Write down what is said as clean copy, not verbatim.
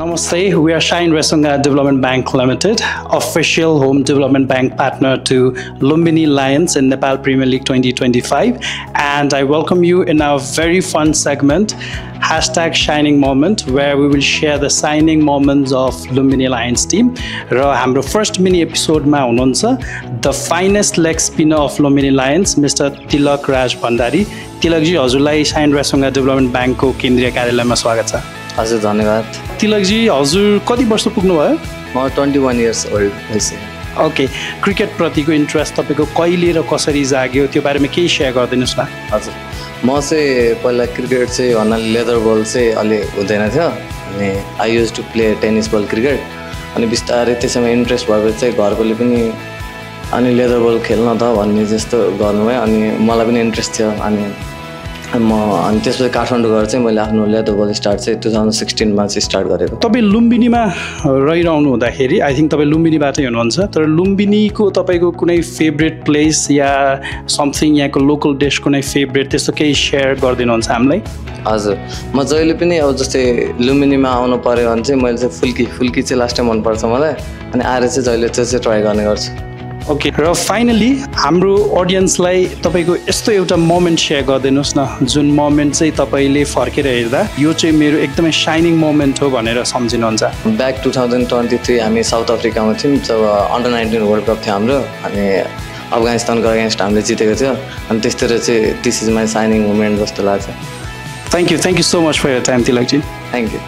Namaste. We are Shine Resunga Development Bank Limited, official home development bank partner to Lumbini Lions in Nepal Premier League 2025. And I welcome you in our very fun segment, #Shining Moment, where we will share the signing moments of Lumbini Lions team. Our first mini episode ma hununcha the finest leg spinner of Lumbini Lions, Mr. Tilak Raj Bhandari. Tilak ji, हजुरलाई Shine Resunga Development Bank को केन्द्रीय कार्यालयमा स्वागत छ। हजुर धन्यवाद। तिलक जी, हजुर कति वर्ष पुग्नु भयो? म 21 इयर्स ओल्ड भइसक्यो। ओके, क्रिकेट प्रतिको इन्ट्रेस्ट तपाईको कहिले र कसरी जाग्यो त्यो बारेमा केही शेयर गरिदिनुस् न। हजुर, म चाहिँ पहिला क्रिकेट चाहिँ भन्नाले लेदर बल चाहिँ अलि हुँदैन थियो अनि I use to play tennis ball cricket अनि बिस्तारै त्यसैमा इन्ट्रेस्ट भएपछि चाहिँ घरकोले पनि अनि लेदर बल खेल्न त भन्ने जस्तो गर्नुभयो अनि मलाई पनि इन्ट्रेस्ट थियो अनि त्यसपछि काठमाडौँ गएर चाहिँ मैले आफ्नो लेदर बल स्टार्ट चाहिँ 2016 मा चाहिँ स्टार्ट गरेको। तपाईँ लुम्बिनीमा रहिरहनु हुँदाखेरि आई थिङ्क तपाईँ लुम्बिनीबाटै हुनुहुन्छ, तर लुम्बिनीको तपाईँको कुनै फेभरेट प्लेस या समथिङ यहाँको लोकल डिस कुनै फेभरेट त्यस्तो केही सेयर गरिदिनुहुन्छ हामीलाई? हजुर, म जहिले पनि अब जस्तै लुम्बिनीमा आउनु पर्यो भने चाहिँ मैले चाहिँ फुल्की चाहिँ लास्ट टाइम मनपर्छ मलाई अनि आएर चाहिँ जहिले चाहिँ ट्राई गर्ने गर्छु। ओके, र फाइनली हाम्रो अडियन्सलाई तपाईँको यस्तो एउटा मोमेन्ट सेयर गरिदिनुहोस् न जुन मोमेन्ट चाहिँ तपाईँले फर्केर हेर्दा यो चाहिँ मेरो एकदमै शाइनिङ मोमेन्ट हो भनेर सम्झिनुहुन्छ। ब्याक 2023 हामी साउथ अफ्रिकामा थियौँ जब अन्डर 19 वर्ल्ड कप थियो हाम्रो अनि अफगानिस्तानको अगेन्स्ट हामीले जितेको थियो अनि त्यस्तै चाहिँ this is my shining moment जस्तो लाग्छ। Thank you so much for your time Tilak ji. Thank you.